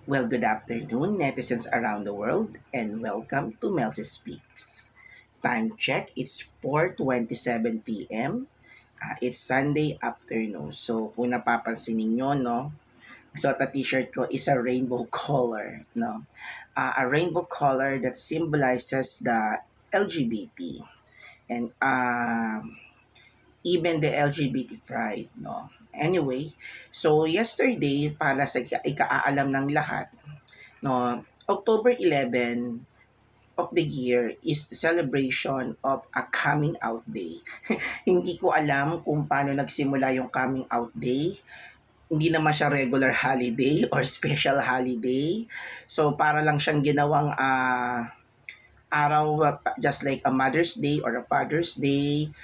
Well, good afternoon, netizens around the world, and welcome to Mel's Speaks. Time check, it's 4:27 p.m. It's Sunday afternoon. So, kung napapansin ninyo, no, suot na t-shirt ko is a rainbow color, no? A rainbow color that symbolizes the LGBT and even the LGBT pride, no? Anyway, so yesterday, para sa ikaalam ng lahat, no, October 11 of the year is the celebration of a coming out day. Hindi ko alam kung paano nagsimula yung coming out day. Hindi naman siya regular holiday or special holiday. So para lang siyang ginawang araw, just like a Mother's Day or a Father's Day,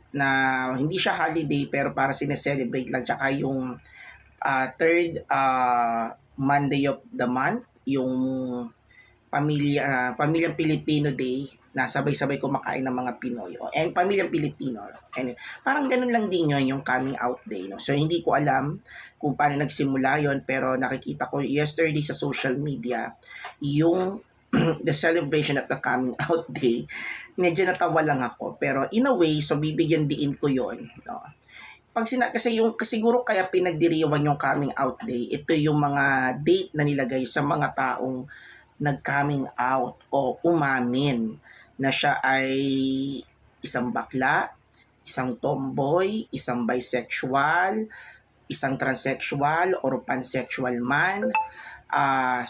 na hindi siya holiday pero para sineselebrate lang. Tsaka yung third Monday of the month, yung pamilyang Pilipino Day na sabay-sabay kumakain ng mga Pinoy and pamilyang Pilipino. And parang ganun lang din yun yung coming out day. No? So hindi ko alam kung paano nagsimula yon, pero nakikita ko yesterday sa social media yung the celebration of the coming out day. Medyo natawa lang ako, pero in a way, so bibigyan diin ko yon, no? Kasi siguro kaya pinagdiriwang yung coming out day, ito yung mga date na nilagay sa mga taong nag-coming out o umamin na siya ay isang bakla, isang tomboy, isang bisexual, isang transsexual or pansexual man.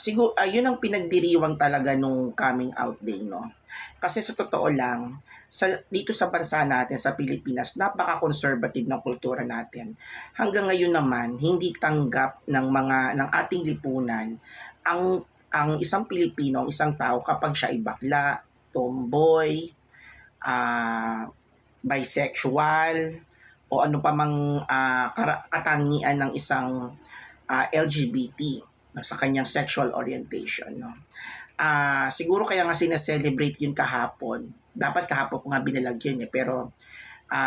Siguro yun ang pinagdiriwang talaga nung coming out day, no? Kasi sa totoo lang, dito sa bansa natin, sa Pilipinas, napaka-conservative ng kultura natin. Hanggang ngayon naman, hindi tanggap ng ating lipunan ang isang Pilipino, ang isang tao kapag siya ay bakla, tomboy, bisexual, o ano pa mang katangian ng isang LGBT, no, sa kanyang sexual orientation, no. Siguro kaya nga sineselebrate yun kahapon. Dapat kahapon ko nga binalag yun pero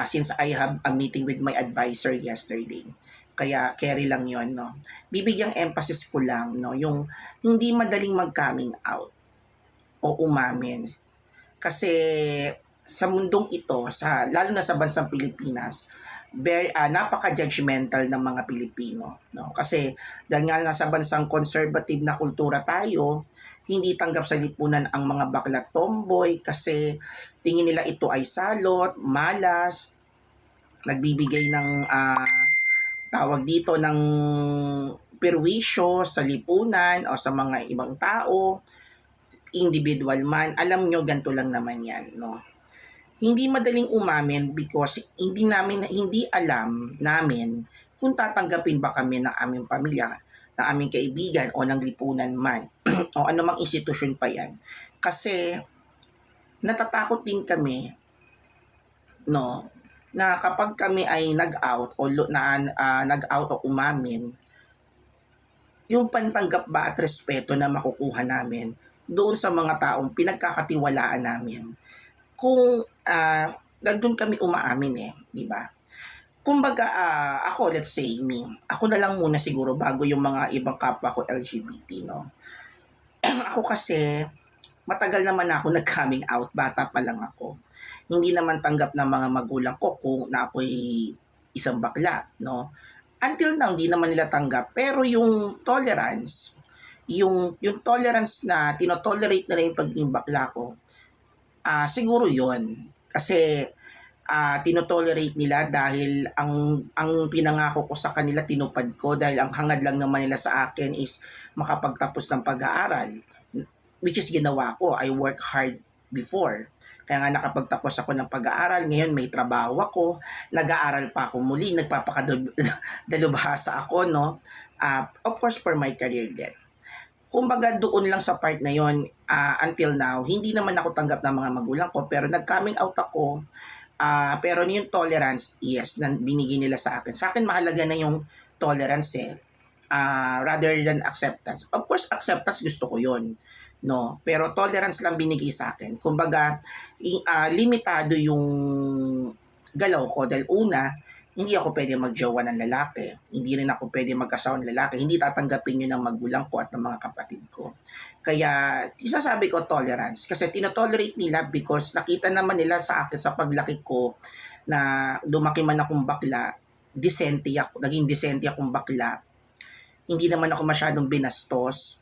since I have a meeting with my advisor yesterday, kaya carry lang yon, no. Bibigyang emphasis ko lang, no, yung hindi madaling mag-coming out o umamin. Kasi sa mundong ito, lalo na sa bansang Pilipinas, napaka-judgmental ng mga Pilipino, no? Kasi dahil nga nasa bansang conservative na kultura tayo, hindi tanggap sa lipunan ang mga bakla tomboy kasi tingin nila ito ay salot, malas, nagbibigay ng tawag dito ng perwisyo sa lipunan o sa mga ibang tao, individual man. Alam nyo, ganito lang naman yan, no? Hindi madaling umamin because hindi alam namin kung tatanggapin ba kami ng aming pamilya, ng aming kaibigan o ng lipunan man o anumang institusyon pa yan. Kasi natatakot din kami, no, na kapag kami ay nag-out o nag-out o umamin, yung pantanggap ba at respeto na makukuha namin doon sa mga taong pinagkakatiwalaan namin kung nandun kami umaamin di ba? Kumbaga ako, let's say me, ako na lang muna siguro bago yung mga ibang kapwa ko LGBT, no. Ako kasi matagal naman ako nag-coming out, bata pa lang ako. Hindi naman tanggap ng mga magulang ko kung na ako'y isang bakla, no. Until now, hindi naman nila tanggap, pero yung tolerance, yung tolerance na tinotolerate nila yung pagiging bakla ko, siguro yon. Kasi tinotolerate nila dahil ang pinangako ko sa kanila tinupad ko, dahil ang hangad lang naman nila sa akin is makapagtapos ng pag-aaral, which is ginawa ko. I work hard before. Kaya nga nakapagtapos ako ng pag-aaral, ngayon may trabaho ako, nag-aaral pa ako muli, nagpapakadalubhasa ako, no? Of course, for my career din. Kumbaga doon lang sa part na yon, until now, hindi naman ako tanggap ng mga magulang ko, pero nag-coming out ako. Pero yung tolerance, yes, binigay nila sa akin. Sa akin mahalaga na yung tolerance rather than acceptance. Of course, acceptance gusto ko yon, no? Pero tolerance lang binigay sa akin. Kumbaga, limitado yung galaw ko dahil una, Hindi ako pwede magjowa ng lalaki. Hindi rin ako pwede mag-asawa ng lalaki. Hindi tatanggapin yun ng magulang ko at ng mga kapatid ko. Kaya, isasabi ko tolerance. Kasi tinotolerate nila because nakita naman nila sa akin sa paglaki ko na lumaki man akong bakla, naging disente akong bakla. Hindi naman ako masyadong binastos.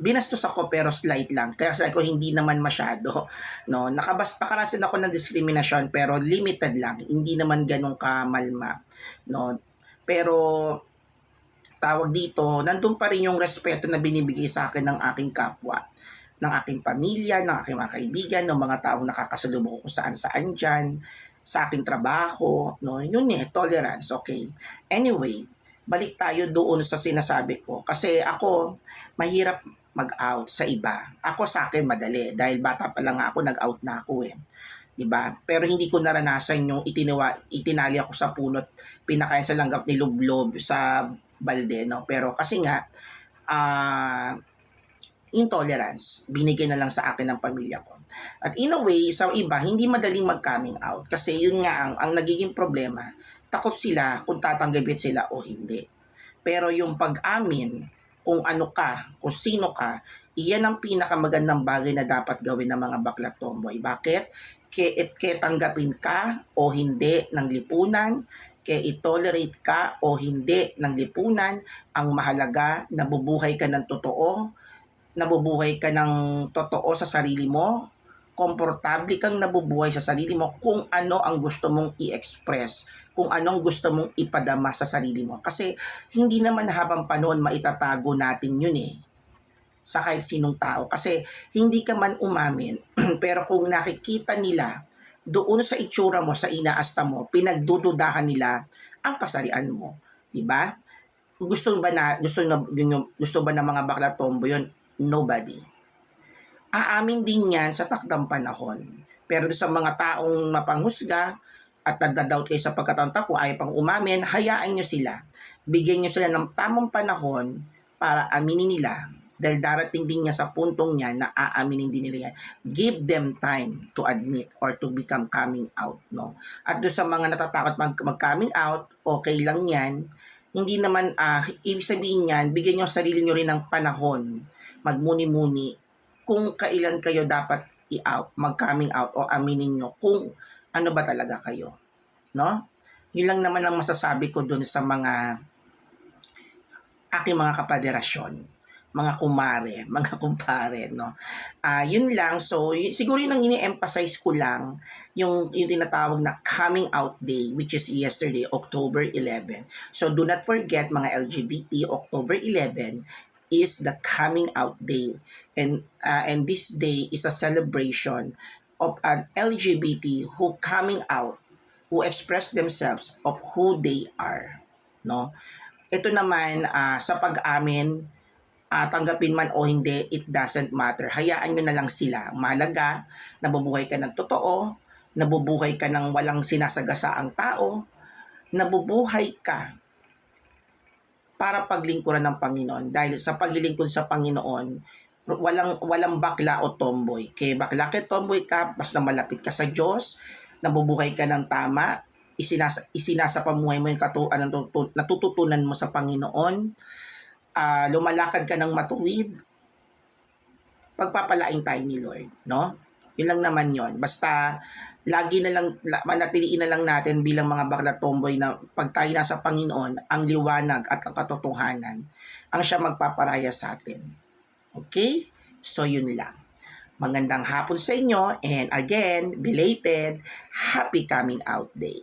Binastos ako pero slight lang. Kaya sabi ko hindi naman masyado, no. Nakarasan ako ng diskriminasyon pero limited lang. Hindi naman ganun kamalma, no. Pero tawag dito, nandun pa rin yung respeto na binibigay sa akin ng aking kapwa, ng aking pamilya, ng aking mga kaibigan, ng mga taong nakakasalubong ko saan-saan dyan, sa aking trabaho, no. Yun tolerance, okay. Anyway, balik tayo doon sa sinasabi ko. Kasi ako, mahirap mag-out sa iba. Ako sa akin madali dahil bata pa lang ako nag-out na ako 'Di ba? Pero hindi ko naranasan yung itinali ako sa punot, pinakain sa langgam ni Lublob sa balde, no. Pero kasi nga intolerance, binigay na lang sa akin ng pamilya ko. At in a way, sa iba, hindi madaling mag-coming out. Kasi yun nga ang nagiging problema. Takot sila kung tatanggapin sila o hindi. Pero yung pag-amin, kung ano ka, kung sino ka, iyan ang pinakamagandang bagay na dapat gawin ng mga bakla tomboy. Bakit? Kaya tanggapin ka o hindi ng lipunan, kaya i-tolerate ka o hindi ng lipunan, ang mahalaga, nabubuhay ka ng totoo, nabubuhay ka ng totoo sa sarili mo, komportable kang nabubuhay sa sarili mo kung ano ang gusto mong i-express, kung anong gusto mong ipadama sa sarili mo. Kasi hindi naman habang panahon maitatago natin yun sa kahit sinong tao. Kasi hindi ka man umamin, pero kung nakikita nila doon sa itsura mo, sa inaasta mo, pinagdududahan nila ang kasarian mo. Diba? Gusto ba ng mga bakla tombo yun? Nobody. Aamin din yan sa takdang panahon. Pero sa mga taong mapanghusga at nagda-doubt kayo sa pagkataon kung ayaw pang umamin, hayaan nyo sila. Bigyan nyo sila ng tamang panahon para aminin nila. Dahil darating din niya sa puntong niya na aaminin din nila yan. Give them time to admit or to become coming out, no? At doon sa mga natatakot mag-coming out, okay lang yan. Hindi naman, ibig sabihin yan, bigyan nyo sarili nyo rin ng panahon. Magmuni-muni kung kailan kayo dapat i-out, mag-coming out o aminin nyo kung ano ba talaga kayo. No? Yun lang naman ang masasabi ko dun sa mga aking mga kapaderasyon, mga kumare, mga kumpare, no? Yun lang. So, siguro yun ang ini-emphasize ko lang, yung tinatawag na coming out day, which is yesterday, October 11. So, do not forget, mga LGBT, October 11 is the coming out day, and this day is a celebration of an LGBT who coming out, who express themselves of who they are, no. Ito naman sa pag-amin, tanggapin man o hindi, it doesn't matter. Hayaan nyo na lang sila. Mahalaga, nabubuhay ka ng totoo, nabubuhay ka ng walang sinasagasaang tao, nabubuhay ka para paglingkuran ng Panginoon. Dahil sa paglilingkod sa Panginoon, walang bakla o tomboy. Kaya bakla kay tomboy ka, basta malapit ka sa Diyos, nabubuhay ka ng tama, isinasa pamuhay mo yung natututunan mo sa Panginoon, lumalakad ka ng matuwid, pagpapalain tayo ni Lord, no? Yun lang naman yon. Basta lagi na lang, manatiliin na lang natin bilang mga bakla tomboy na pag tayo nasa Panginoon, ang liwanag at ang katotohanan ang siya magpaparaya sa atin. Okay? So, yun lang. Magandang hapon sa inyo, and again, belated Happy Coming Out Day.